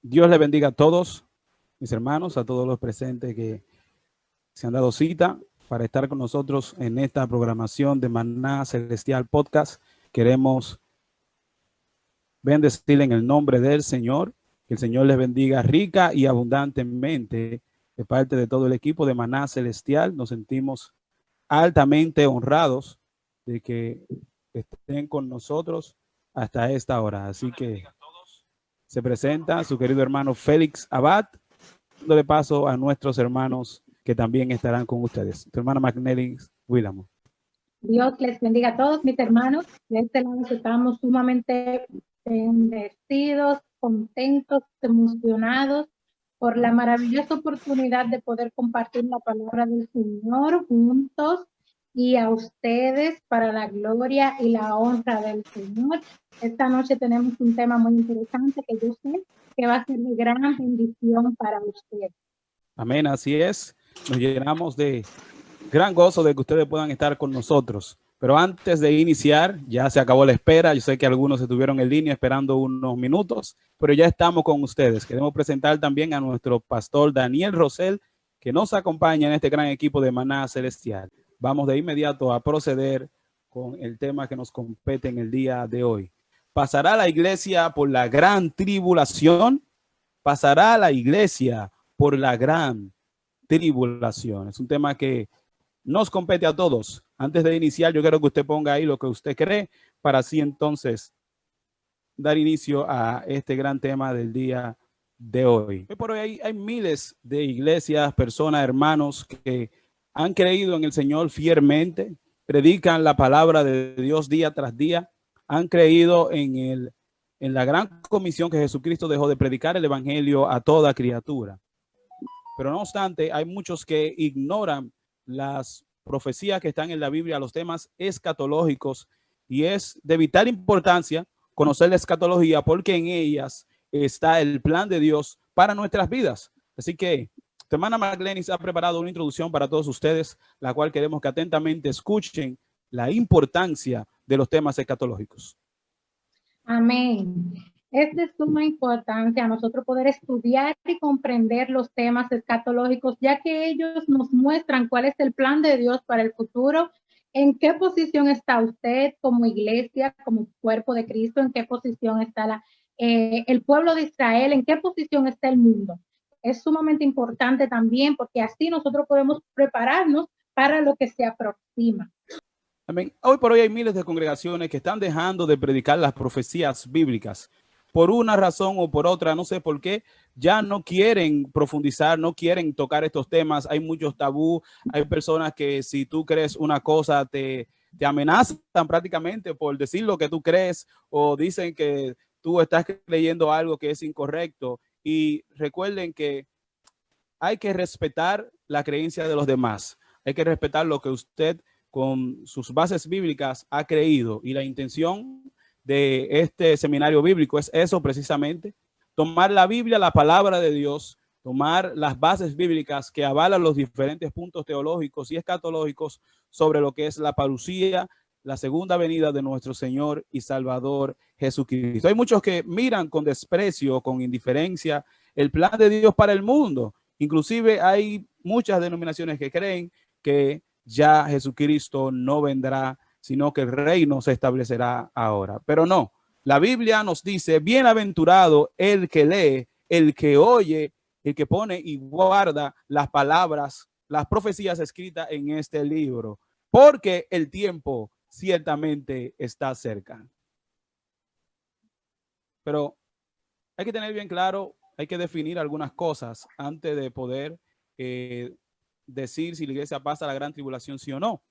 Dios le bendiga a todos mis hermanos, a todos los presentes que se han dado cita para estar con nosotros en esta programación de Maná Celestial Podcast. Queremos bendecirle en el nombre del Señor, que el Señor les bendiga rica y abundantemente de parte de todo el equipo de Maná Celestial. Nos sentimos altamente honrados de que estén con nosotros hasta esta hora. Así que se presenta su querido hermano Félix Abad, dándole paso a nuestros hermanos que también estarán con ustedes. Tu hermana McNelly Willamo. Dios les bendiga a todos mis hermanos. De este lado estamos sumamente bendecidos, contentos, emocionados por la maravillosa oportunidad de poder compartir la palabra del Señor juntos y a ustedes para la gloria y la honra del Señor. Esta noche tenemos un tema muy interesante que yo sé que va a ser de gran bendición para ustedes. Amén, así es. Nos llenamos de gran gozo de que ustedes puedan estar con nosotros. Pero antes de iniciar, ya se acabó la espera. Yo sé que algunos estuvieron en línea esperando unos minutos, pero ya estamos con ustedes. Queremos presentar también a nuestro pastor Daniel Rosell, que nos acompaña en este gran equipo de Maná Celestial. Vamos de inmediato a proceder con el tema que nos compete en el día de hoy. ¿Pasará la iglesia por la gran tribulación? ¿Pasará la iglesia por la gran tribulación? Es un tema que nos compete a todos. Antes de iniciar, yo quiero que usted ponga ahí lo que usted cree para así entonces dar inicio a este gran tema del día de hoy. Hoy por hoy hay miles de iglesias, personas, hermanos que han creído en el Señor fielmente, predican la palabra de Dios día tras día, han creído en la gran comisión que Jesucristo dejó de predicar el evangelio a toda criatura. Pero no obstante, hay muchos que ignoran las profecías que están en la Biblia, los temas escatológicos, y es de vital importancia conocer la escatología porque en ellas está el plan de Dios para nuestras vidas. Así que tu hermana Marlenis ha preparado una introducción para todos ustedes, la cual queremos que atentamente escuchen la importancia de los temas escatológicos. Amén. Es de suma importancia a nosotros poder estudiar y comprender los temas escatológicos, ya que ellos nos muestran cuál es el plan de Dios para el futuro, en qué posición está usted como iglesia, como cuerpo de Cristo, en qué posición está el pueblo de Israel, en qué posición está el mundo. Es sumamente importante también porque así nosotros podemos prepararnos para lo que se aproxima. Amén. Hoy por hoy hay miles de congregaciones que están dejando de predicar las profecías bíblicas. Por una razón o por otra, no sé por qué, ya no quieren profundizar, no quieren tocar estos temas. Hay muchos tabú, hay personas que si tú crees una cosa te amenazan prácticamente por decir lo que tú crees o dicen que tú estás creyendo algo que es incorrecto. Y recuerden que hay que respetar la creencia de los demás. Hay que respetar lo que usted con sus bases bíblicas ha creído, y la intención de este seminario bíblico es eso precisamente, tomar la Biblia, la palabra de Dios, tomar las bases bíblicas que avalan los diferentes puntos teológicos y escatológicos sobre lo que es la parucía, la segunda venida de nuestro Señor y Salvador Jesucristo. Hay muchos que miran con desprecio, con indiferencia, el plan de Dios para el mundo. Inclusive hay muchas denominaciones que creen que ya Jesucristo no vendrá, sino que el reino se establecerá ahora. Pero no, la Biblia nos dice, bienaventurado el que lee, el que oye, el que pone y guarda las palabras, las profecías escritas en este libro, porque el tiempo ciertamente está cerca. Pero hay que tener bien claro, hay que definir algunas cosas antes de poder decir si la iglesia pasa la gran tribulación, sí o no.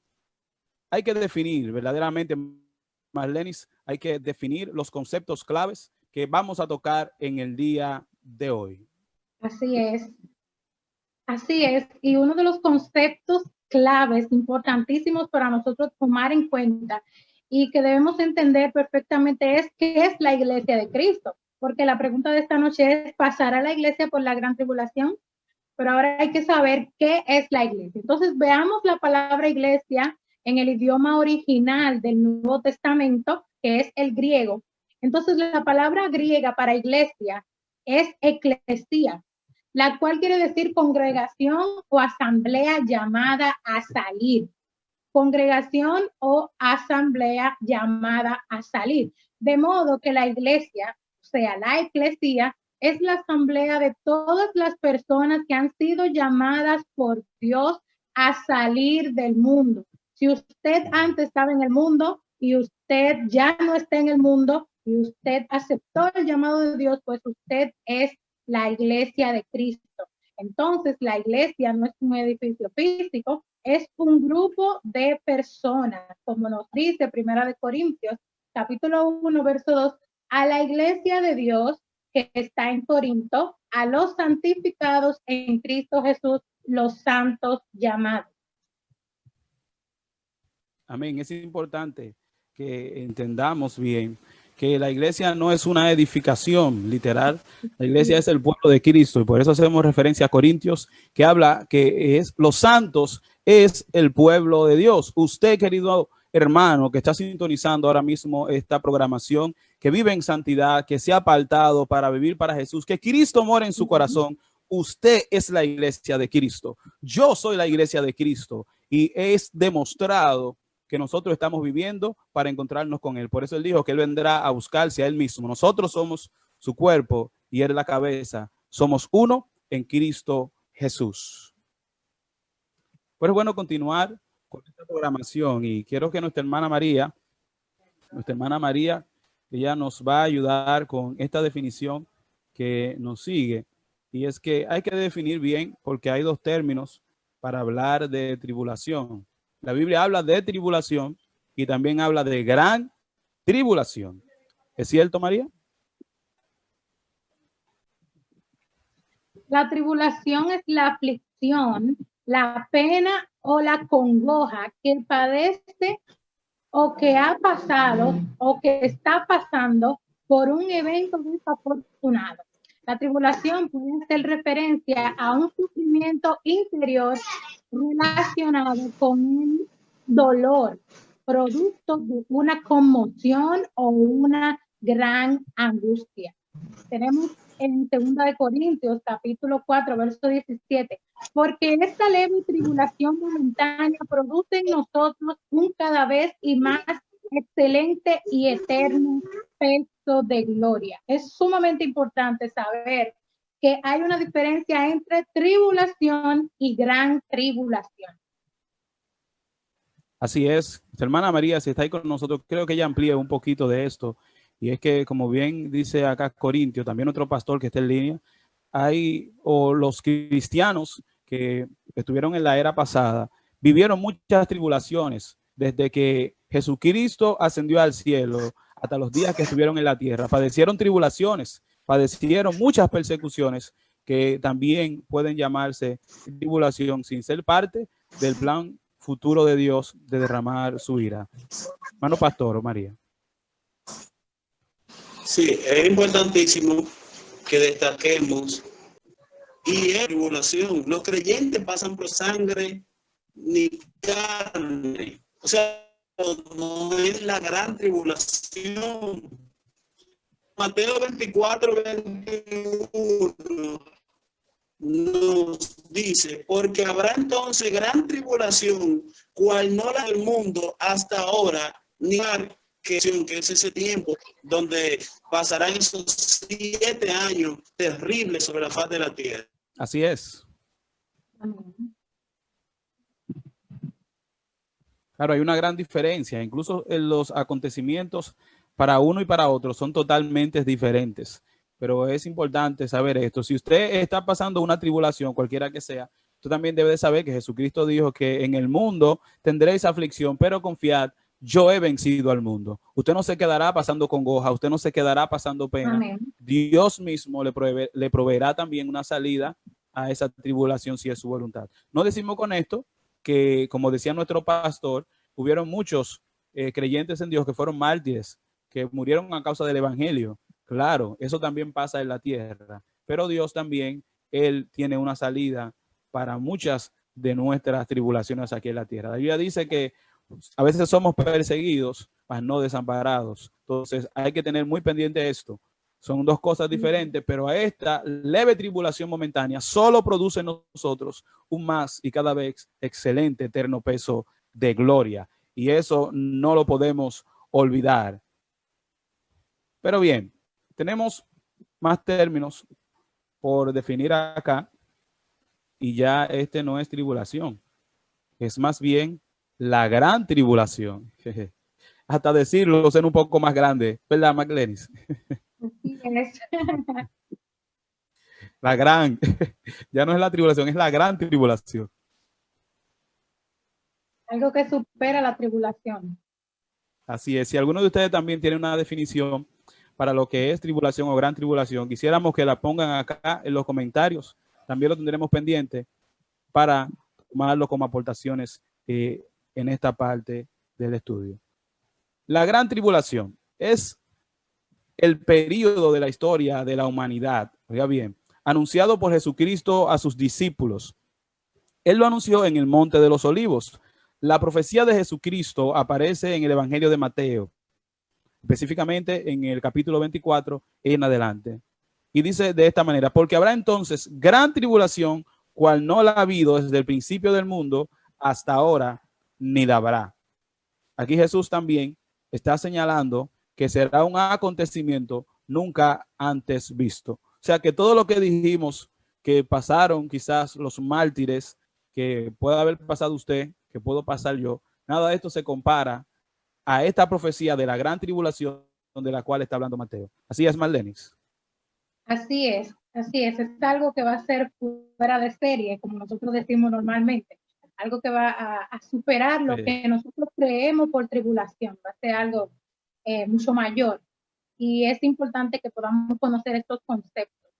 Hay que definir verdaderamente, Marlenis, hay que definir los conceptos claves que vamos a tocar en el día de hoy. Así es. Así es. Y uno de los conceptos claves importantísimos para nosotros tomar en cuenta y que debemos entender perfectamente es qué es la iglesia de Cristo. Porque la pregunta de esta noche es, ¿pasará la iglesia por la gran tribulación? Pero ahora hay que saber qué es la iglesia. Entonces veamos la palabra iglesia en el idioma original del Nuevo Testamento, que es el griego. Entonces la palabra griega para iglesia es eclesía, la cual quiere decir congregación o asamblea llamada a salir. Congregación o asamblea llamada a salir. De modo que la iglesia, o sea, la eclesía, es la asamblea de todas las personas que han sido llamadas por Dios a salir del mundo. Si usted antes estaba en el mundo y usted ya no está en el mundo y usted aceptó el llamado de Dios, pues usted es la iglesia de Cristo. Entonces, la iglesia no es un edificio físico, es un grupo de personas, como nos dice Primera de Corintios, capítulo 1, verso 2, a la iglesia de Dios que está en Corinto, a los santificados en Cristo Jesús, los santos llamados. Amén. Es importante que entendamos bien que la iglesia no es una edificación literal, la iglesia es el pueblo de Cristo y por eso hacemos referencia a Corintios que habla que es los santos es el pueblo de Dios. Usted, querido hermano, que está sintonizando ahora mismo esta programación, que vive en santidad, que se ha apartado para vivir para Jesús, que Cristo mora en su corazón, usted es la iglesia de Cristo. Yo soy la iglesia de Cristo y es demostrado que nosotros estamos viviendo para encontrarnos con él. Por eso él dijo que él vendrá a buscarse a él mismo. Nosotros somos su cuerpo y él es la cabeza. Somos uno en Cristo Jesús. Pues es bueno continuar con esta programación y quiero que nuestra hermana María, ella nos va a ayudar con esta definición que nos sigue. Y es que hay que definir bien porque hay dos términos para hablar de tribulación. La Biblia habla de tribulación y también habla de gran tribulación. ¿Es cierto, María? La tribulación es la aflicción, la pena o la congoja que padece o que ha pasado o que está pasando por un evento desafortunado. La tribulación puede hacer referencia a un sufrimiento interior relacionado con un dolor, producto de una conmoción o una gran angustia. Tenemos en 2 de Corintios, capítulo 4, verso 17, porque esta leve tribulación momentánea produce en nosotros un cada vez y más excelente y eterno peso de gloria. Es sumamente importante saber que hay una diferencia entre tribulación y gran tribulación. Así es. Nuestra hermana María, si está ahí con nosotros, creo que ella amplía un poquito de esto. Y es que, como bien dice acá Corintio, también otro pastor que está en línea, hay o los cristianos que estuvieron en la era pasada, vivieron muchas tribulaciones desde que Jesucristo ascendió al cielo hasta los días que estuvieron en la tierra. Padecieron tribulaciones, padecieron muchas persecuciones que también pueden llamarse tribulación sin ser parte del plan futuro de Dios de derramar su ira. Hermano pastor, María. Sí, es importantísimo que destaquemos y es tribulación. Los creyentes pasan por sangre ni carne. O sea, no es la gran tribulación. Mateo 24, 21 nos dice, porque habrá entonces gran tribulación, cual no la del mundo hasta ahora, ni que es ese tiempo donde pasarán esos 7 años terribles sobre la faz de la tierra. Así es. Claro, hay una gran diferencia. Incluso en los acontecimientos para uno y para otro son totalmente diferentes. Pero es importante saber esto. Si usted está pasando una tribulación, cualquiera que sea, usted también debe de saber que Jesucristo dijo que en el mundo tendréis aflicción, pero confiad, yo he vencido al mundo. Usted no se quedará pasando congoja, usted no se quedará pasando pena. Amén. Dios mismo le proveerá también una salida a esa tribulación si es su voluntad. No decimos con esto que, como decía nuestro pastor, hubieron muchos creyentes en Dios que fueron mártires, que murieron a causa del evangelio. Claro, eso también pasa en la tierra, pero Dios también, Él tiene una salida para muchas de nuestras tribulaciones aquí en la tierra. La Biblia dice que a veces somos perseguidos, mas no desamparados. Entonces hay que tener muy pendiente esto, Son dos cosas diferentes, pero a esta leve tribulación momentánea solo produce en nosotros un más y cada vez excelente eterno peso de gloria. Y eso no lo podemos olvidar. Pero bien, tenemos más términos por definir acá, y ya este no es tribulación, es más bien la gran tribulación. Hasta decirlo es un poco más grande, ¿verdad, Maglenis? Así es. La gran, ya no es la tribulación, es la gran tribulación. Algo que supera la tribulación. Así es, si alguno de ustedes también tiene una definición para lo que es tribulación o gran tribulación, quisiéramos que la pongan acá en los comentarios. También lo tendremos pendiente para tomarlo como aportaciones en esta parte del estudio. La gran tribulación es el periodo de la historia de la humanidad, oiga bien, anunciado por Jesucristo a sus discípulos. Él lo anunció en el Monte de los Olivos. La profecía de Jesucristo aparece en el Evangelio de Mateo, específicamente en el capítulo 24 en adelante. Y dice de esta manera: porque habrá entonces gran tribulación, cual no la ha habido desde el principio del mundo hasta ahora, ni la habrá. Aquí Jesús también está señalando que será un acontecimiento nunca antes visto. O sea que todo lo que dijimos que pasaron quizás los mártires, que pueda haber pasado usted, que puedo pasar yo, nada de esto se compara a esta profecía de la gran tribulación de la cual está hablando Mateo. Así es, Marlenis. Así es, así es. Es algo que va a ser fuera de serie, como nosotros decimos normalmente. Algo que va a superar lo que nosotros creemos por tribulación. Va a ser algo mucho mayor. Y es importante que podamos conocer estos conceptos.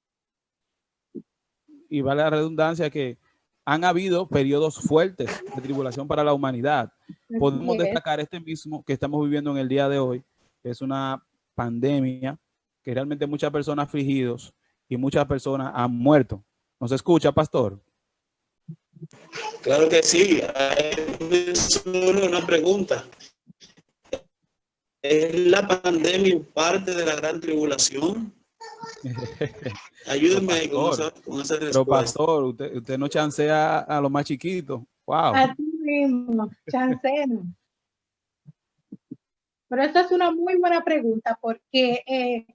Y vale la redundancia que han habido periodos fuertes de tribulación para la humanidad. Podemos destacar este mismo que estamos viviendo en el día de hoy, que es una pandemia, que realmente muchas personas afligidos y muchas personas han muerto. ¿Nos escucha, pastor? Claro que sí. Solo una pregunta. ¿Es la pandemia parte de la gran tribulación? Ayúdenme ahí con esa respuesta. Pero pastor, usted no chancea a los más chiquitos. Wow. Así mismo, chanceo. Pero esta es una muy buena pregunta, porque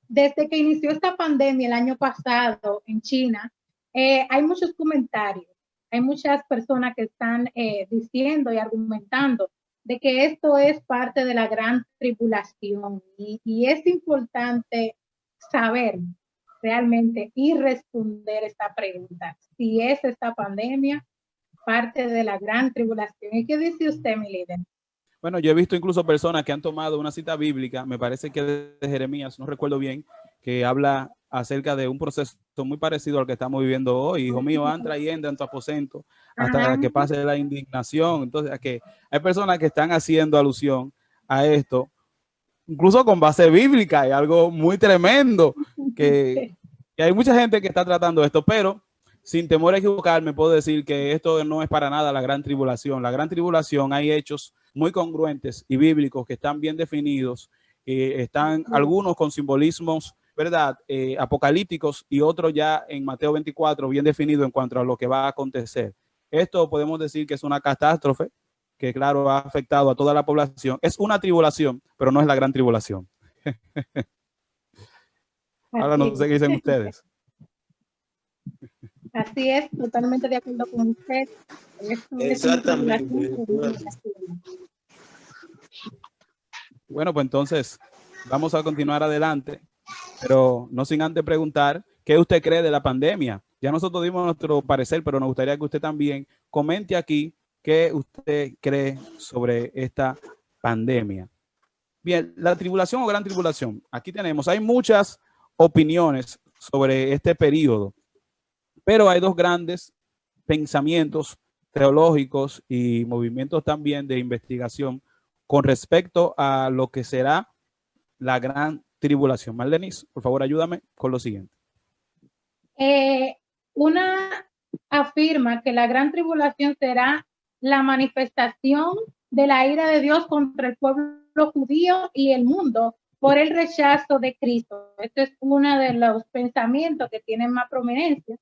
desde que inició esta pandemia el año pasado en China, hay muchos comentarios, hay muchas personas que están diciendo y argumentando de que esto es parte de la gran tribulación, y es importante saber realmente y responder esta pregunta, si es esta pandemia parte de la gran tribulación. ¿Y qué dice usted, mi líder? Bueno, yo he visto incluso personas que han tomado una cita bíblica, me parece que de Jeremías, no recuerdo bien, que habla acerca de un proceso muy parecido al que estamos viviendo hoy. Hijo mío, entra y entra en tu aposento hasta que pase la indignación. Entonces, que hay personas que están haciendo alusión a esto, incluso con base bíblica, y algo muy tremendo, que hay mucha gente que está tratando esto, pero sin temor a equivocarme, puedo decir que esto no es para nada la gran tribulación. La gran tribulación, hay hechos muy congruentes y bíblicos que están bien definidos, están algunos con simbolismos, ¿verdad? Apocalípticos, y otros ya en Mateo 24 bien definido en cuanto a lo que va a acontecer. Esto podemos decir que es una catástrofe que, claro, ha afectado a toda la población. Es una tribulación, pero no es la gran tribulación. Ahora no sé qué dicen ustedes. Así es, totalmente de acuerdo con usted. Exactamente. Bueno, pues entonces vamos a continuar adelante, pero no sin antes preguntar qué usted cree de la pandemia. Ya nosotros dimos nuestro parecer, pero nos gustaría que usted también comente aquí qué usted cree sobre esta pandemia. Bien, la tribulación o gran tribulación. Aquí tenemos, hay muchas opiniones sobre este periodo, pero hay dos grandes pensamientos teológicos y movimientos también de investigación con respecto a lo que será la gran tribulación. Marlenis, por favor, ayúdame con lo siguiente. Una afirma que la gran tribulación será la manifestación de la ira de Dios contra el pueblo judío y el mundo por el rechazo de Cristo. Este es uno de los pensamientos que tienen más prominencia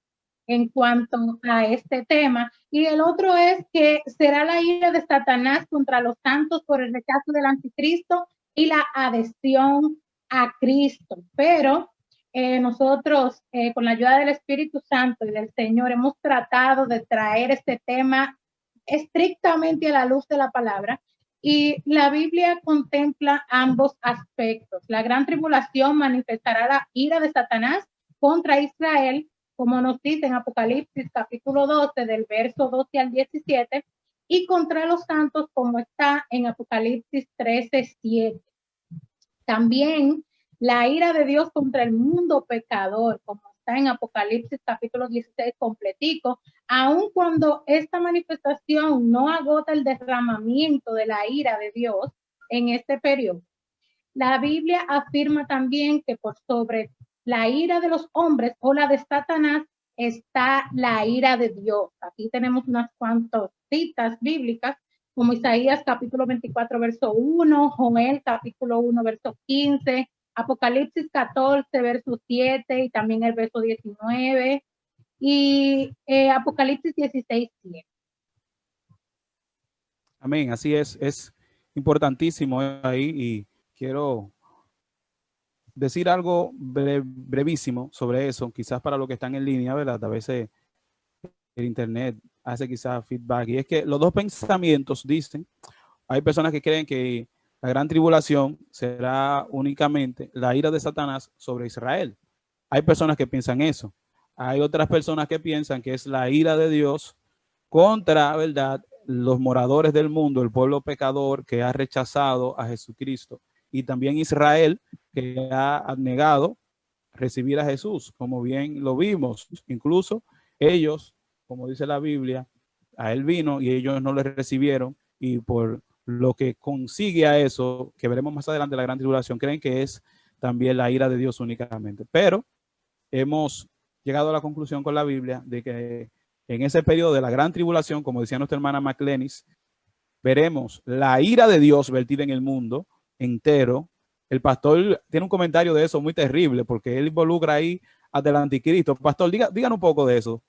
en cuanto a este tema. Y el otro es que será la ira de Satanás contra los santos por el rechazo del anticristo y la adhesión a Cristo. Pero nosotros, con la ayuda del Espíritu Santo y del Señor, hemos tratado de traer este tema estrictamente a la luz de la palabra. Y la Biblia contempla ambos aspectos. La gran tribulación manifestará la ira de Satanás contra Israel, como nos dice en Apocalipsis capítulo 12, del verso 12 al 17, y contra los santos, como está en Apocalipsis 13, 7. También la ira de Dios contra el mundo pecador, como está en Apocalipsis capítulo 16 completico, aun cuando esta manifestación no agota el derramamiento de la ira de Dios en este periodo. La Biblia afirma también que por sobre la ira de los hombres o la de Satanás está la ira de Dios. Aquí tenemos unas cuantas citas bíblicas, como Isaías capítulo 24, verso 1, Joel capítulo 1, verso 15, Apocalipsis 14, verso 7 y también el verso 19 y Apocalipsis 16, 7. Amén, así es importantísimo ahí y quiero decir algo brevísimo sobre eso, quizás para los que están en línea, ¿verdad? A veces el internet hace quizás feedback y es que los dos pensamientos dicen, hay personas que creen que la gran tribulación será únicamente la ira de Satanás sobre Israel. Hay personas que piensan eso. Hay otras personas que piensan que es la ira de Dios contra, ¿verdad?, los moradores del mundo, el pueblo pecador que ha rechazado a Jesucristo. Y también Israel, que ha negado recibir a Jesús, como bien lo vimos. Incluso ellos, como dice la Biblia, a él vino y ellos no le recibieron, y por lo que consigue a eso, que veremos más adelante, la gran tribulación, creen que es también la ira de Dios únicamente. Pero hemos llegado a la conclusión con la Biblia de que en ese periodo de la gran tribulación, como decía nuestra hermana McLenis, veremos la ira de Dios vertida en el mundo entero. El pastor tiene un comentario de eso muy terrible, porque él involucra ahí hasta el anticristo. Pastor, díganos un poco de eso.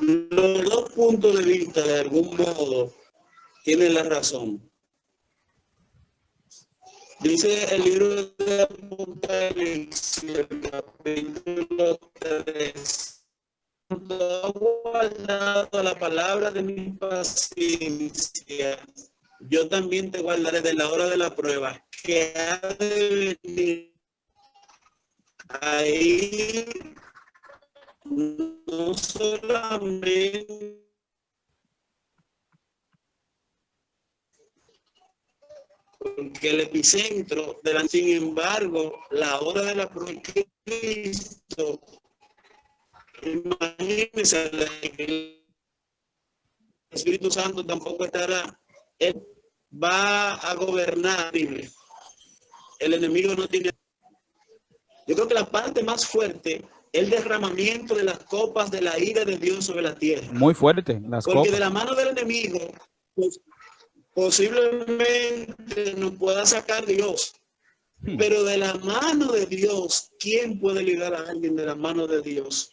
Los dos puntos de vista, de algún modo, tienen la razón. Dice el libro de Apocalipsis, el capítulo 3, he guardado la palabra de mi paciencia, yo también te guardaré de la hora de la prueba, que ha de venir. Ahí no solamente porque el epicentro de la, sin embargo, la hora de la prueba de Cristo, imagínense, el Espíritu Santo tampoco estará, él va a gobernar. El enemigo no tiene. Yo creo que la parte más fuerte, el derramamiento de las copas de la ira de Dios sobre la tierra. Muy fuerte, las porque copas. De la mano del enemigo, pues, posiblemente nos pueda sacar Dios. Pero de la mano de Dios, ¿quién puede librar a alguien de la mano de Dios?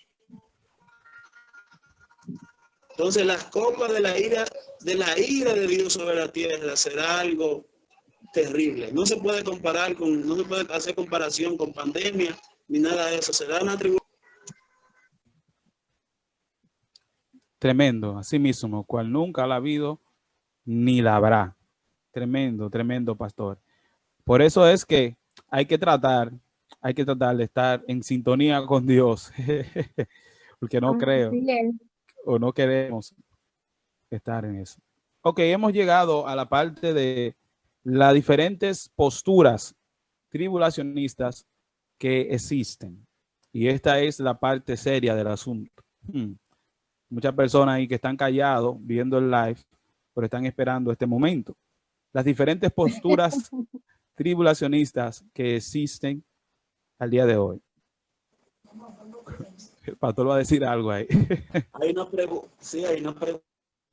Entonces las copas de la ira de Dios sobre la tierra será algo terrible. No se puede comparar con, no se puede hacer comparación con pandemia ni nada de eso. Será una tribulación tremendo, así mismo, cual nunca la ha habido ni la habrá. Tremendo, tremendo, pastor. Por eso es que hay que tratar de estar en sintonía con Dios, porque no creo o no queremos estar en eso. Ok, hemos llegado a la parte de las diferentes posturas tribulacionistas que existen. Y esta es la parte seria del asunto. Muchas personas ahí que están callados viendo el live, pero están esperando este momento. Las diferentes posturas tribulacionistas que existen al día de hoy. El pastor va a decir algo ahí. Hay una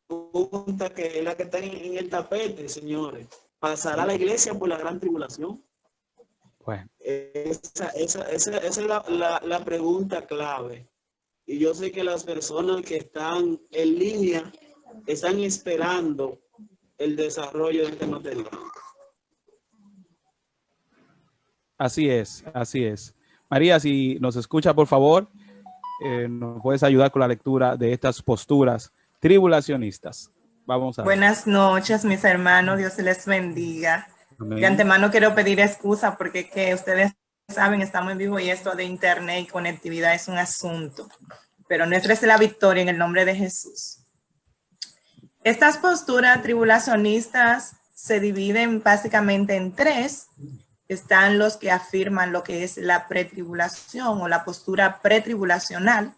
pregunta que es la que está en el tapete, señores. ¿Pasará la iglesia por la gran tribulación? Bueno, Esa es la pregunta clave. Y yo sé que las personas que están en línea están esperando el desarrollo de este material. así es, así es. María, si nos escucha, por favor, nos puedes ayudar con la lectura de estas posturas tribulacionistas. Vamos a ver. Buenas noches, mis hermanos. Dios les bendiga. Amén. De antemano quiero pedir excusa porque que ustedes saben, estamos en vivo y esto de internet y conectividad es un asunto. Pero nuestra es la victoria en el nombre de Jesús. Estas posturas tribulacionistas se dividen básicamente en tres. Están los que afirman lo que es la pretribulación o la postura pretribulacional.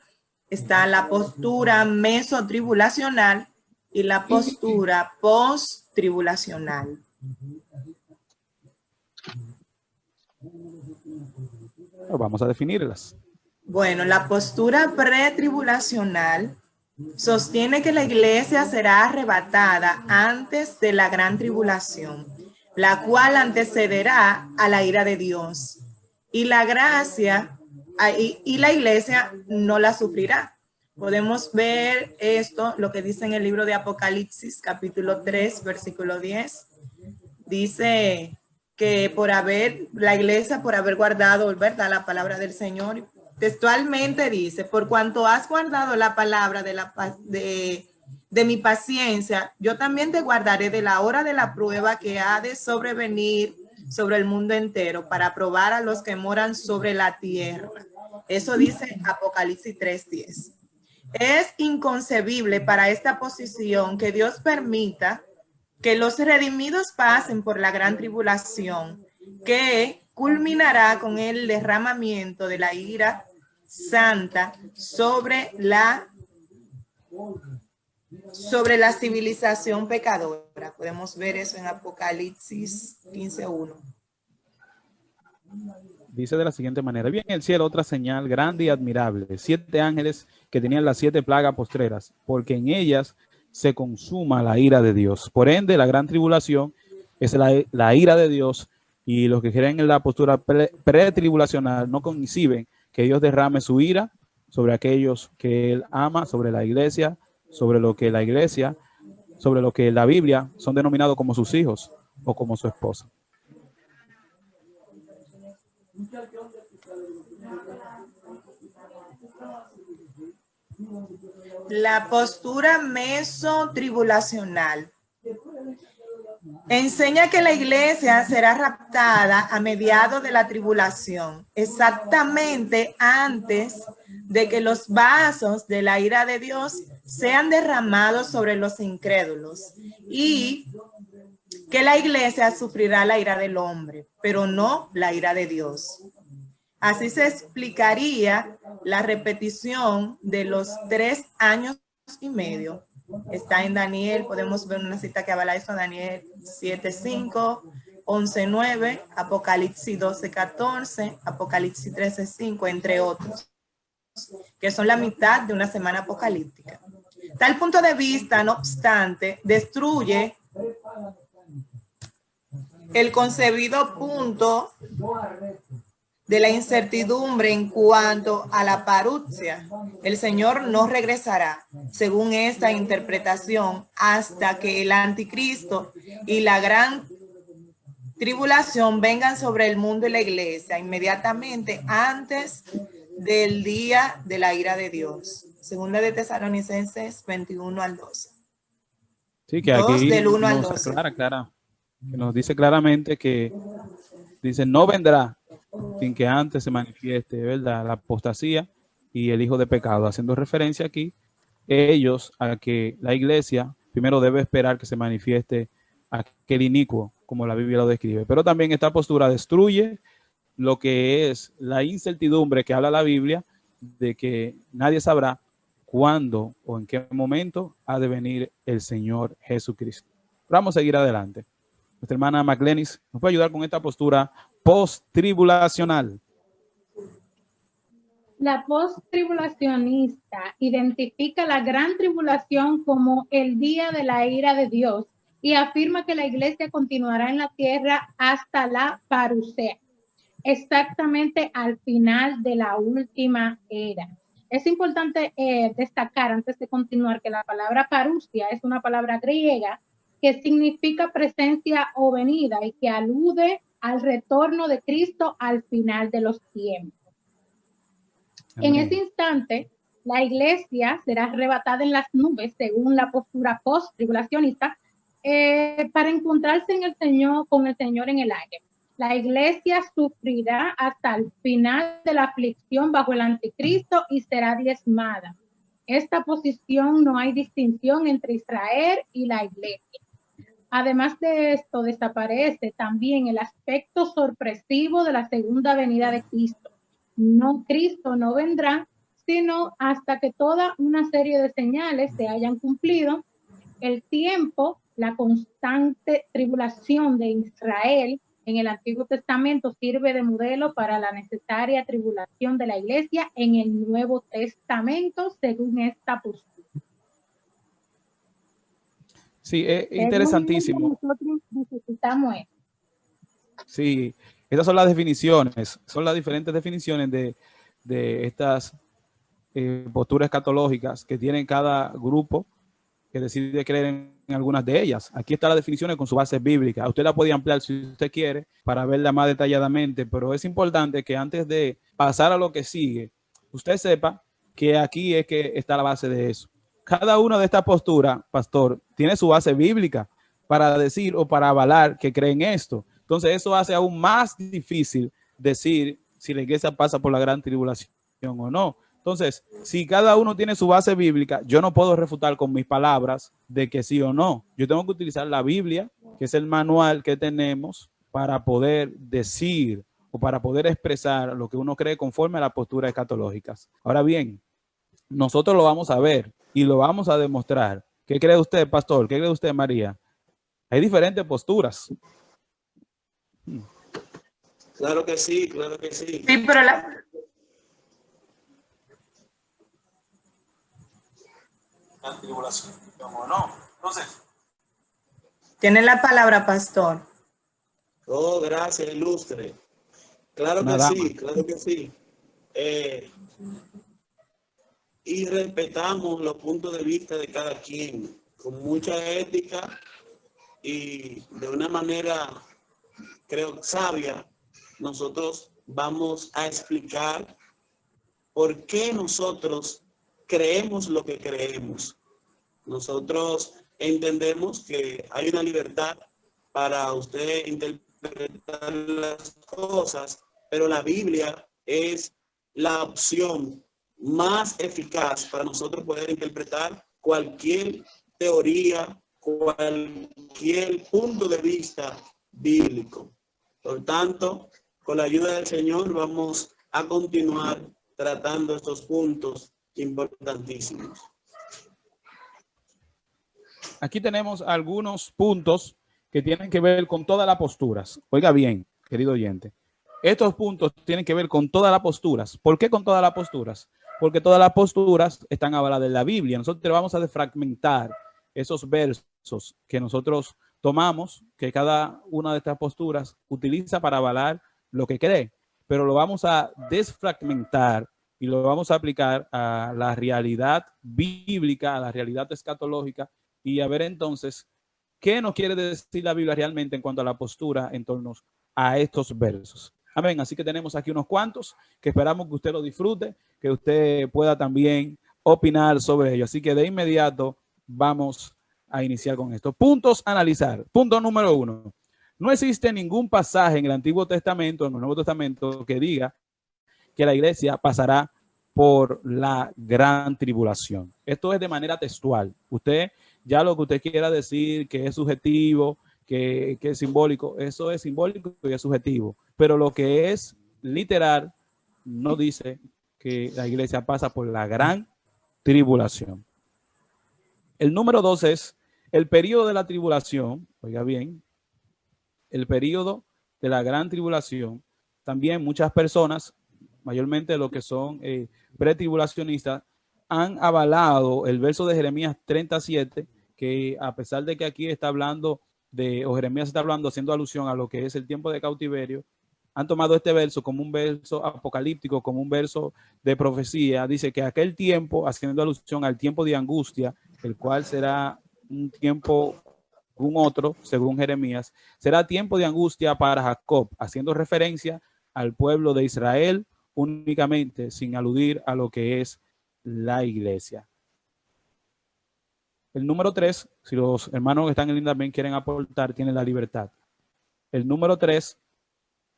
Está la postura mesotribulacional y la postura post-tribulacional. Vamos a definirlas. Bueno, la postura pretribulacional sostiene que la iglesia será arrebatada antes de la gran tribulación, la cual antecederá a la ira de Dios. Y la gracia y la iglesia no la sufrirá. Podemos ver esto, lo que dice en el libro de Apocalipsis, capítulo 3, versículo 10. Dice que la iglesia por haber guardado, ¿verdad?, la palabra del Señor, textualmente dice, por cuanto has guardado la palabra de mi paciencia, yo también te guardaré de la hora de la prueba que ha de sobrevenir sobre el mundo entero para probar a los que moran sobre la tierra. Eso dice Apocalipsis 3:10. Es inconcebible para esta posición que Dios permita que los redimidos pasen por la gran tribulación, que culminará con el derramamiento de la ira santa sobre la civilización pecadora. Podemos ver eso en Apocalipsis 15:1. Dice de la siguiente manera: vi en el cielo otra señal grande y admirable, 7 ángeles que tenían las 7 plagas postreras, porque en ellas se consuma la ira de Dios. Por ende, la gran tribulación es la ira de Dios, y los que creen en la postura pretribulacional no conciben que Dios derrame su ira sobre aquellos que Él ama, sobre la iglesia, sobre lo que la Biblia son denominados como sus hijos o como su esposa. La postura mesotribulacional enseña que la iglesia será raptada a mediados de la tribulación, exactamente antes de que los vasos de la ira de Dios sean derramados sobre los incrédulos, y que la iglesia sufrirá la ira del hombre, pero no la ira de Dios. Así se explicaría la repetición de los 3 años y medio. Está en Daniel, podemos ver una cita que habla eso, Daniel 7:5, 11:9, Apocalipsis 12:14, Apocalipsis 13:5, entre otros, que son la mitad de una semana apocalíptica. Tal punto de vista, no obstante, destruye el concebido punto de la incertidumbre en cuanto a la parusia. El Señor no regresará, según esta interpretación, hasta que el anticristo y la gran tribulación vengan sobre el mundo y la iglesia, inmediatamente antes del día de la ira de Dios. Segunda de Tesalonicenses 21-12. Sí, que aquí del 1 al nos 12. aclara, que nos dice claramente que dice: no vendrá sin que antes se manifieste, ¿verdad?, la apostasía y el hijo de pecado, haciendo referencia aquí a que la iglesia primero debe esperar que se manifieste aquel inicuo, como la Biblia lo describe. Pero también esta postura destruye lo que es la incertidumbre que habla la Biblia, de que nadie sabrá cuándo o en qué momento ha de venir el Señor Jesucristo. Pero vamos a seguir adelante. Nuestra hermana McLenis nos puede ayudar con esta postura post-tribulacional. La post-tribulacionista identifica la gran tribulación como el día de la ira de Dios y afirma que la iglesia continuará en la tierra hasta la parusea, exactamente al final de la última era. Es importante destacar antes de continuar que la palabra parusia es una palabra griega que significa presencia o venida y que alude al retorno de Cristo al final de los tiempos. Amén. En ese instante, la iglesia será arrebatada en las nubes, según la postura post-tribulacionista, para encontrarse con el Señor en el aire. La iglesia sufrirá hasta el final de la aflicción bajo el anticristo y será diezmada. Esta posición no hay distinción entre Israel y la iglesia. Además de esto, desaparece también el aspecto sorpresivo de la segunda venida de Cristo. No, Cristo no vendrá, sino hasta que toda una serie de señales se hayan cumplido. El tiempo, la constante tribulación de Israel en el Antiguo Testamento sirve de modelo para la necesaria tribulación de la iglesia en el Nuevo Testamento, según esta postura. Sí, es interesantísimo. Nosotros necesitamos eso. Sí, esas son las definiciones, son las diferentes definiciones de estas posturas escatológicas que tiene cada grupo que decide creer en algunas de ellas. Aquí está la definición con su base bíblica. Usted la puede ampliar si usted quiere para verla más detalladamente, pero es importante que antes de pasar a lo que sigue, usted sepa que aquí es que está la base de eso. Cada una de estas posturas, pastor, tiene su base bíblica para decir o para avalar que creen esto. Entonces eso hace aún más difícil decir si la iglesia pasa por la gran tribulación o no. Entonces, si cada uno tiene su base bíblica, yo no puedo refutar con mis palabras de que sí o no. Yo tengo que utilizar la Biblia, que es el manual que tenemos para poder decir o para poder expresar lo que uno cree conforme a las posturas escatológicas. Ahora bien, nosotros lo vamos a ver y lo vamos a demostrar. ¿Qué cree usted, pastor? ¿Qué cree usted, María? Hay diferentes posturas. Claro que sí, claro que sí. Sí, pero la tribulación o no. Entonces, tiene la palabra, pastor. Oh, gracias, ilustre. Claro que sí, claro que sí. Y respetamos los puntos de vista de cada quien con mucha ética y de una manera, creo, sabia. Nosotros vamos a explicar por qué nosotros creemos lo que creemos. Nosotros entendemos que hay una libertad para usted interpretar las cosas, pero la Biblia es la opción más eficaz para nosotros poder interpretar cualquier teoría, cualquier punto de vista bíblico. Por tanto, con la ayuda del Señor vamos a continuar tratando estos puntos importantísimos. Aquí tenemos algunos puntos que tienen que ver con todas las posturas. Oiga bien, querido oyente. Estos puntos tienen que ver con todas las posturas. ¿Por qué con todas las posturas? Porque todas las posturas están avaladas en la Biblia. Nosotros vamos a desfragmentar esos versos que nosotros tomamos, que cada una de estas posturas utiliza para avalar lo que cree. Pero lo vamos a desfragmentar y lo vamos a aplicar a la realidad bíblica, a la realidad escatológica, y a ver entonces qué nos quiere decir la Biblia realmente en cuanto a la postura en torno a estos versos. Amén. Así que tenemos aquí unos cuantos que esperamos que usted lo disfrute, que usted pueda también opinar sobre ello. Así que de inmediato vamos a iniciar con esto. Puntos a analizar. Punto número 1. No existe ningún pasaje en el Antiguo Testamento, en el Nuevo Testamento, que diga que la iglesia pasará por la gran tribulación. Esto es de manera textual. Usted, ya lo que usted quiera decir, que es subjetivo, que es simbólico, eso es simbólico y es subjetivo. Pero lo que es literal no dice que la iglesia pasa por la gran tribulación. El número 2 es el periodo de la tribulación. Oiga bien, el periodo de la gran tribulación. También muchas personas, mayormente los que son pretribulacionistas, han avalado el verso de Jeremías 37 que a pesar de que aquí está hablando o Jeremías está hablando, haciendo alusión a lo que es el tiempo de cautiverio, han tomado este verso como un verso apocalíptico, como un verso de profecía. Dice que aquel tiempo, haciendo alusión al tiempo de angustia, el cual será un tiempo, un otro, según Jeremías, será tiempo de angustia para Jacob, haciendo referencia al pueblo de Israel únicamente, sin aludir a lo que es la iglesia. El número 3, si los hermanos que están en línea también quieren aportar, tienen la libertad. El número 3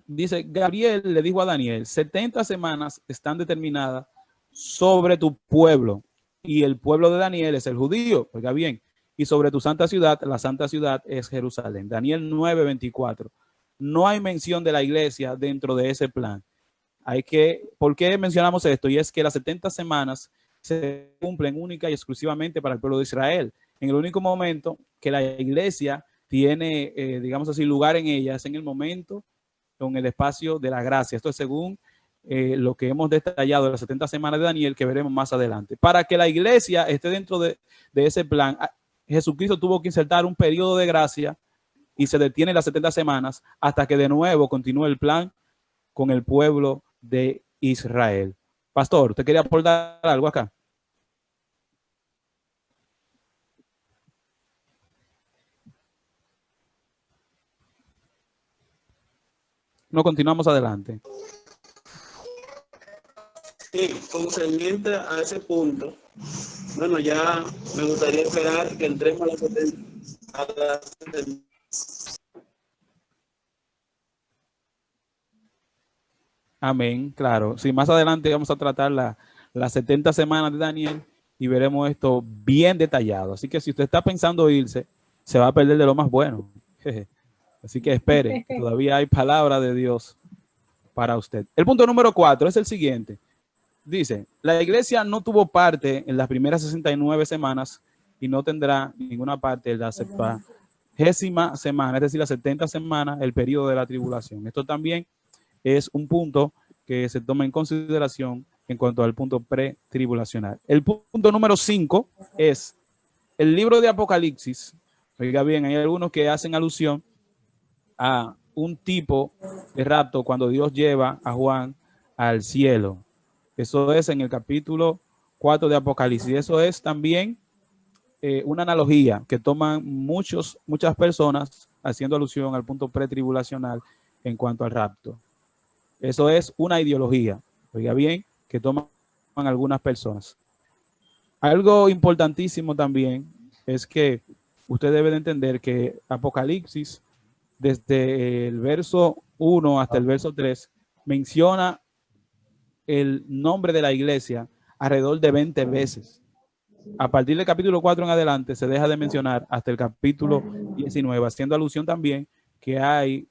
dice, Gabriel le dijo a Daniel, 70 semanas están determinadas sobre tu pueblo, y el pueblo de Daniel es el judío, oiga bien, y sobre tu santa ciudad, la santa ciudad es Jerusalén. Daniel 9:24. No hay mención de la iglesia dentro de ese plan. ¿Por qué mencionamos esto? Y es que las 70 semanas se cumplen única y exclusivamente para el pueblo de Israel. En el único momento que la iglesia tiene, digamos así, lugar en ella es en el momento, en el espacio de la gracia. Esto es según lo que hemos detallado de las 70 semanas de Daniel, que veremos más adelante. Para que la iglesia esté dentro de ese plan, Jesucristo tuvo que insertar un periodo de gracia y se detiene las 70 semanas hasta que de nuevo continúe el plan con el pueblo de Israel. Pastor, ¿usted quería aportar algo acá? No, continuamos adelante. Sí, concerniente a ese punto, bueno, ya me gustaría esperar que entremos a la 70. Amén, claro. Sí, más adelante vamos a tratar las 70 semanas de Daniel y veremos esto bien detallado. Así que si usted está pensando irse, se va a perder de lo más bueno. Así que espere, que todavía hay palabra de Dios para usted. El punto número 4 es el siguiente. Dice, la iglesia no tuvo parte en las primeras 69 semanas y no tendrá ninguna parte en la 70ª semana, es decir, las 70 semanas, el periodo de la tribulación. Esto también es un punto que se toma en consideración en cuanto al punto pretribulacional. El punto número 5 es el libro de Apocalipsis. Oiga bien, hay algunos que hacen alusión a un tipo de rapto cuando Dios lleva a Juan al cielo. Eso es en el capítulo 4 de Apocalipsis. Eso es también una analogía que toman muchas personas haciendo alusión al punto pretribulacional en cuanto al rapto. Eso es una ideología, oiga bien, que toman algunas personas. Algo importantísimo también es que usted debe de entender que Apocalipsis, desde el verso 1 hasta el verso 3, menciona el nombre de la iglesia alrededor de 20 veces. A partir del capítulo 4 en adelante se deja de mencionar hasta el capítulo 19, haciendo alusión también que hay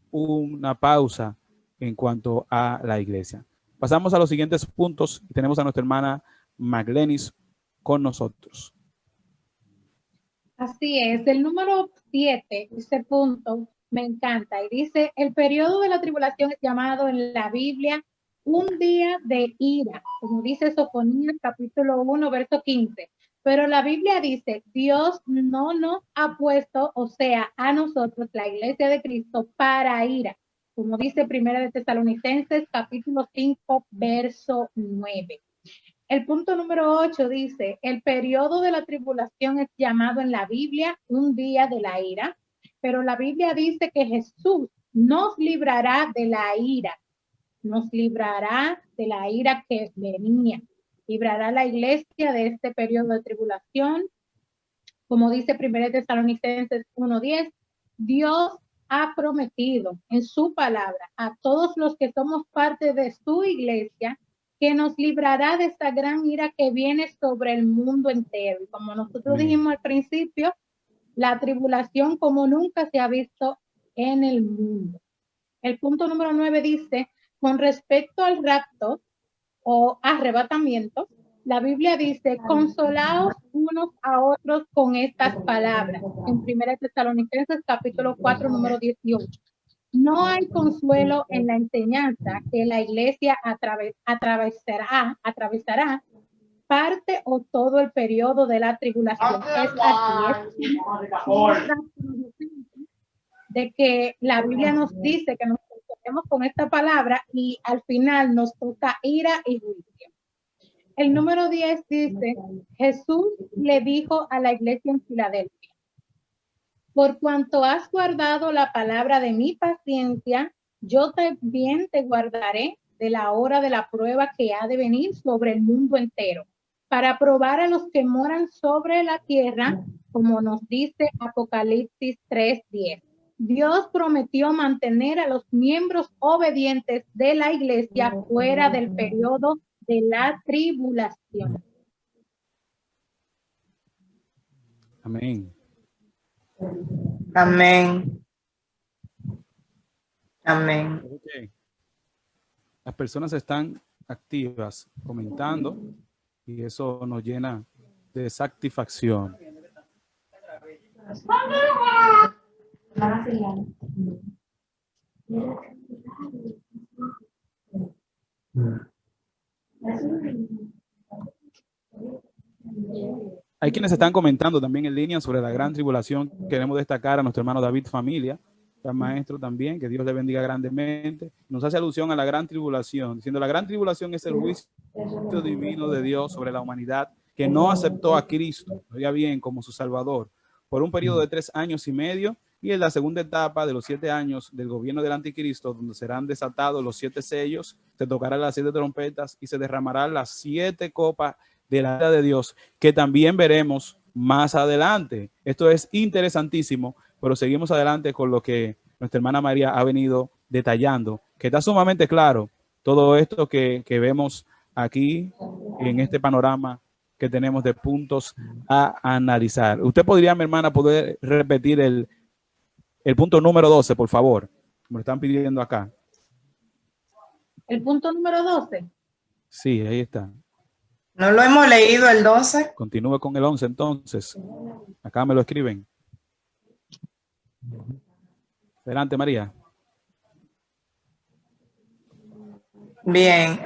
una pausa en cuanto a la iglesia. Pasamos a los siguientes puntos y tenemos a nuestra hermana Maglenis con nosotros. Así es, el número 7, este punto me encanta y dice, el periodo de la tribulación es llamado en la Biblia un día de ira, como dice Sofonías capítulo 1, verso 15. Pero la Biblia dice, Dios no nos ha puesto, o sea, a nosotros, la iglesia de Cristo, para ira, como dice Primera de Tesalonicenses capítulo 5, verso 9. El punto número 8 dice, el periodo de la tribulación es llamado en la Biblia un día de la ira, pero la Biblia dice que Jesús nos librará de la ira, nos librará de la ira que venía, librará a la iglesia de este periodo de tribulación. Como dice 1 Tesalonicenses 1:10, Dios ha prometido en su palabra a todos los que somos parte de su iglesia que nos librará de esta gran ira que viene sobre el mundo entero. Y como nosotros dijimos al principio, la tribulación como nunca se ha visto en el mundo. El punto número 9 dice, con respecto al rapto o arrebatamiento, la Biblia dice, consolaos unos a otros con estas palabras. En 1 Tesalonicenses capítulo 4, número 18. No hay consuelo en la enseñanza que la iglesia atravesará parte o todo el periodo de la tribulación. Es así, de que la Biblia nos dice que nos conformemos con esta palabra y al final nos toca ira y juicio. El número 10 dice, Jesús le dijo a la iglesia en Filadelfia, por cuanto has guardado la palabra de mi paciencia, yo también te guardaré de la hora de la prueba que ha de venir sobre el mundo entero, para probar a los que moran sobre la tierra, como nos dice Apocalipsis 3:10. Dios prometió mantener a los miembros obedientes de la iglesia fuera del periodo de la tribulación. Amén. Amén. Amén. Okay. Las personas están activas, comentando, y eso nos llena de satisfacción. Hay quienes están comentando también en línea sobre la gran tribulación. Queremos destacar a nuestro hermano David Familia, el maestro también, que Dios le bendiga grandemente. Nos hace alusión a la gran tribulación, diciendo la gran tribulación es el juicio divino de Dios sobre la humanidad que no aceptó a Cristo, oiga bien, como su Salvador, por un periodo de 3 años y medio, y en la segunda etapa de los 7 años del gobierno del anticristo, donde serán desatados los 7 sellos, se tocarán las 7 trompetas y se derramarán las 7 copas de la ira de Dios, que también veremos más adelante. Esto es interesantísimo, pero seguimos adelante con lo que nuestra hermana María ha venido detallando, que está sumamente claro todo esto que vemos aquí en este panorama que tenemos de puntos a analizar. Usted podría, mi hermana, poder repetir el punto número 12, por favor. Me lo están pidiendo acá. El punto número 12. Sí, ahí está. ¿No lo hemos leído el 12? Continúe con el 11 entonces. Acá me lo escriben. Adelante, María. Bien.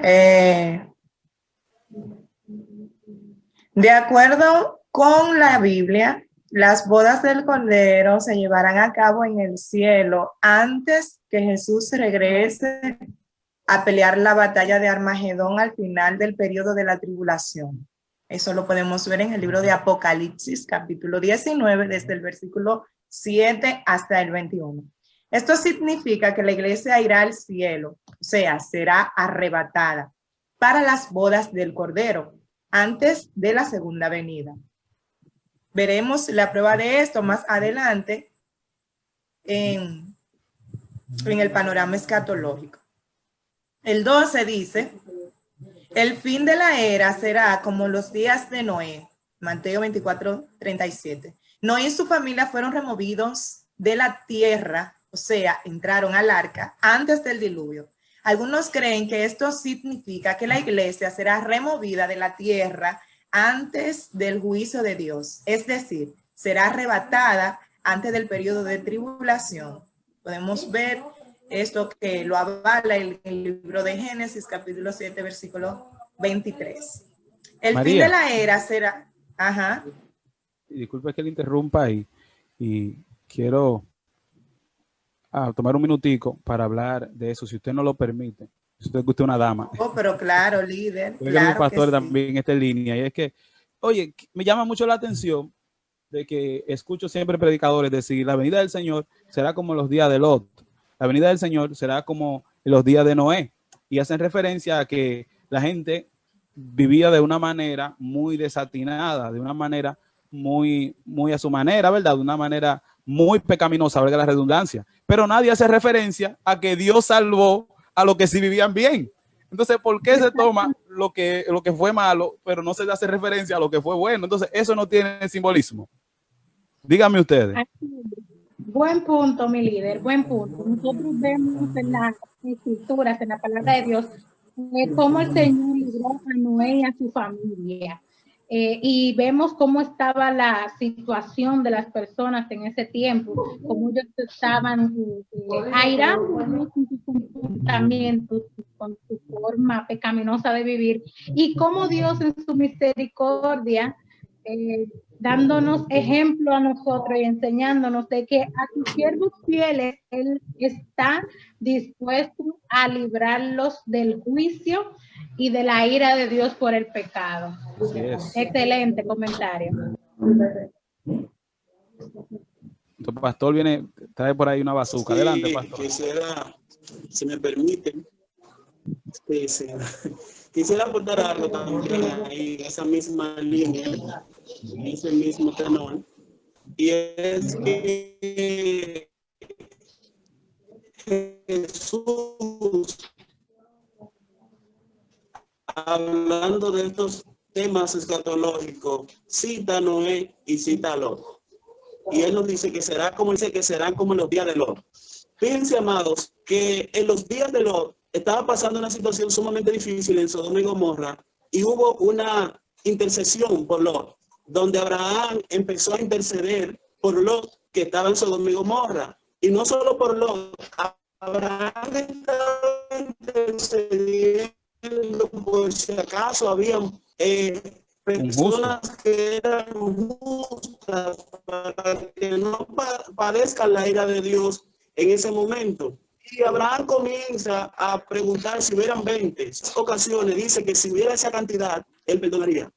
De acuerdo con la Biblia, las bodas del Cordero se llevarán a cabo en el cielo antes que Jesús regrese a pelear la batalla de Armagedón al final del periodo de la tribulación. Eso lo podemos ver en el libro de Apocalipsis, capítulo 19, desde el versículo 7 hasta el 21. Esto significa que la iglesia irá al cielo, o sea, será arrebatada para las bodas del Cordero antes de la segunda venida. Veremos la prueba de esto más adelante en el panorama escatológico. El 12 dice, el fin de la era será como los días de Noé. Mateo 24:37. Noé y su familia fueron removidos de la tierra, o sea, entraron al arca antes del diluvio. Algunos creen que esto significa que la iglesia será removida de la tierra antes del juicio de Dios, es decir, será arrebatada antes del periodo de tribulación. Podemos ver esto que lo avala el libro de Génesis, capítulo 7, versículo 23. El María, fin de la era será... Ajá. Disculpe que le interrumpa y quiero tomar un minutico para hablar de eso, si usted no lo permite. Si usted es una dama. Oh, pero claro, líder. Claro, mi pastor sí. también está en línea. Y es que, oye, me llama mucho la atención de que escucho siempre predicadores decir, la venida del Señor será como los días de Lot. La venida del Señor será como los días de Noé. Y hacen referencia a que la gente vivía de una manera muy desatinada, de una manera muy a su manera, ¿verdad? De una manera muy pecaminosa, valga la redundancia. Pero nadie hace referencia a que Dios salvó a los que sí vivían bien. Entonces, ¿por qué se toma lo que fue malo, pero no se le hace referencia a lo que fue bueno? Entonces, eso no tiene simbolismo. Díganme ustedes. Buen punto, mi líder, buen punto. Nosotros vemos en las escrituras, en la palabra de Dios, cómo el Señor libró a Noé y a su familia. Y vemos cómo estaba la situación de las personas en ese tiempo, cómo ellos estaban airados con sus comportamientos, con su forma pecaminosa de vivir, y cómo Dios en su misericordia, dándonos ejemplo a nosotros y enseñándonos de que a sus siervos fieles Él está dispuesto a librarlos del juicio y de la ira de Dios por el pecado. Así es. Excelente comentario. Tu pastor trae por ahí una bazuca. Adelante, pastor. Quisiera, si me permiten, quisiera aportar algo también ahí, esa misma línea, ese mismo tenor, y es que Jesús, hablando de estos temas escatológicos, cita a Noé y cita a Lot. Y él nos dice que serán como en los días de Lot. Fíjense, amados, que en los días de Lot estaba pasando una situación sumamente difícil en Sodoma y Gomorra, y hubo una intercesión por Lot, donde Abraham empezó a interceder por Lot, que estaba en Sodoma y Gomorra. Y no solo por Lot, Abraham estaba intercediendo por si acaso habían personas que eran justas, para que no padezcan la ira de Dios en ese momento. Y Abraham comienza a preguntar si hubieran 20 ocasiones, dice que si hubiera esa cantidad, él perdonaría,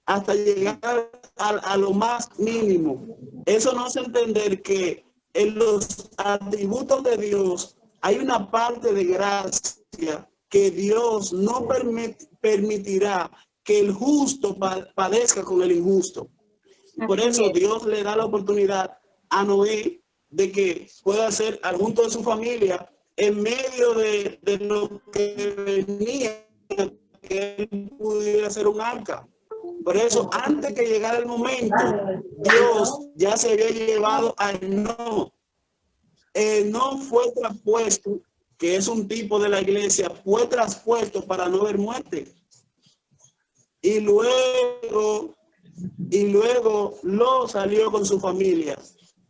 hasta llegar a lo más mínimo. Eso no es entender que en los atributos de Dios hay una parte de gracia que Dios no permitirá que el justo padezca con el injusto. Por eso Dios le da la oportunidad a Noé de que pueda ser al junto de su familia en medio de lo que venía, que él pudiera ser un arca. Por eso, antes que llegara el momento, Dios ya se había llevado a Enoc. Enoc fue traspuesto, que es un tipo de la iglesia, fue traspuesto para no ver muerte. Y luego lo salió con su familia.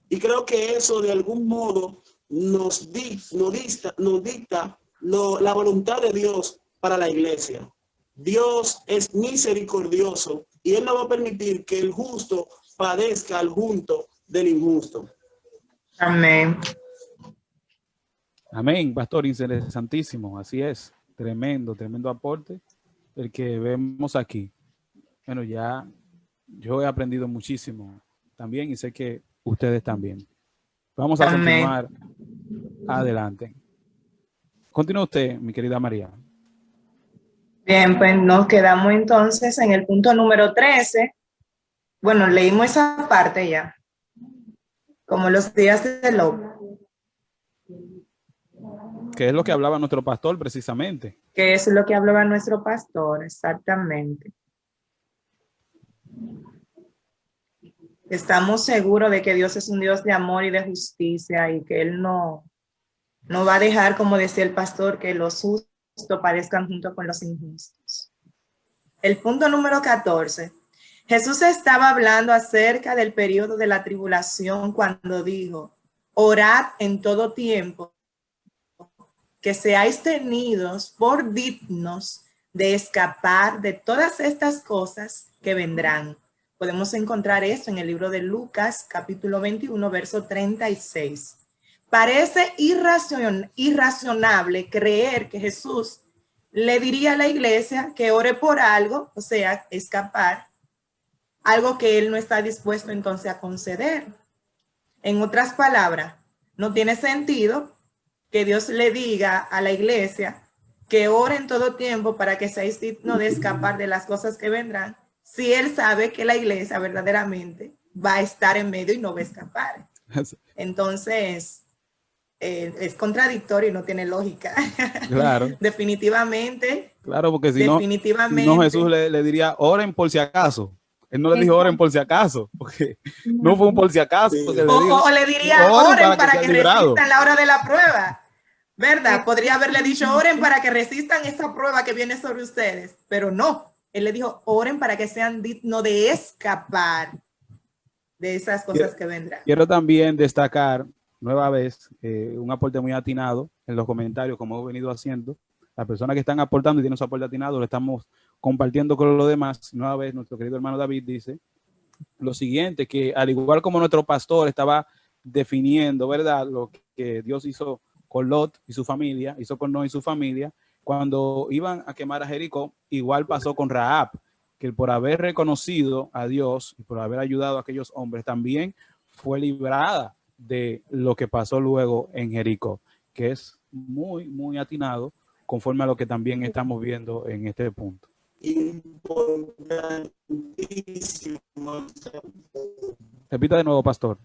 Y creo que eso de algún modo nos dicta la voluntad de Dios para la iglesia. Dios es misericordioso y Él no va a permitir que el justo padezca al junto del injusto. Amén. Amén, pastor, interesantísimo. Así es. Tremendo aporte el que vemos aquí. Bueno, ya yo he aprendido muchísimo también y sé que ustedes también. Vamos a continuar adelante. Continúa usted, mi querida María. Bien, pues nos quedamos entonces en el punto número 13. Bueno, leímos esa parte ya. Como los días de Lot. Que es lo que hablaba nuestro pastor precisamente. Que es lo que hablaba nuestro pastor, exactamente. Estamos seguros de que Dios es un Dios de amor y de justicia y que Él no va a dejar, como decía el pastor, que los justos padezcan junto con los injustos. El punto número 14. Jesús estaba hablando acerca del periodo de la tribulación cuando dijo: orad en todo tiempo, que seáis tenidos por dignos de escapar de todas estas cosas que vendrán. Podemos encontrar esto en el libro de Lucas, capítulo 21, verso 36. Parece irracionable creer que Jesús le diría a la iglesia que ore por algo, o sea, escapar, algo que él no está dispuesto entonces a conceder. En otras palabras, no tiene sentido que Dios le diga a la iglesia que ore en todo tiempo para que seáis dignos de escapar de las cosas que vendrán, si él sabe que la iglesia verdaderamente va a estar en medio y no va a escapar. Entonces, es contradictorio y no tiene lógica. Claro. Definitivamente. Claro, porque si no Jesús le diría, oren por si acaso. Él no le dijo oren por si acaso, porque no fue un por si acaso. O le diría oren para que resistan la hora de la prueba. ¿Verdad? Podría haberle dicho oren para que resistan esa prueba que viene sobre ustedes, pero no. Él le dijo oren para que sean dignos de escapar de esas cosas que vendrán. Quiero también destacar nueva vez un aporte muy atinado en los comentarios, como hemos venido haciendo, Las personas que están aportando y tienen su aporte atinado, lo estamos compartiendo con los demás. Una vez nuestro querido hermano David dice lo siguiente, que al igual como nuestro pastor estaba definiendo, ¿verdad?, lo que Dios hizo con Lot y su familia, hizo con Noé y su familia, cuando iban a quemar a Jericó, igual pasó con Rahab, que por haber reconocido a Dios y por haber ayudado a aquellos hombres, también fue librada de lo que pasó luego en Jericó, que es muy, muy atinado conforme a lo que también estamos viendo en este punto. Importantísimo. Repita de nuevo, pastor.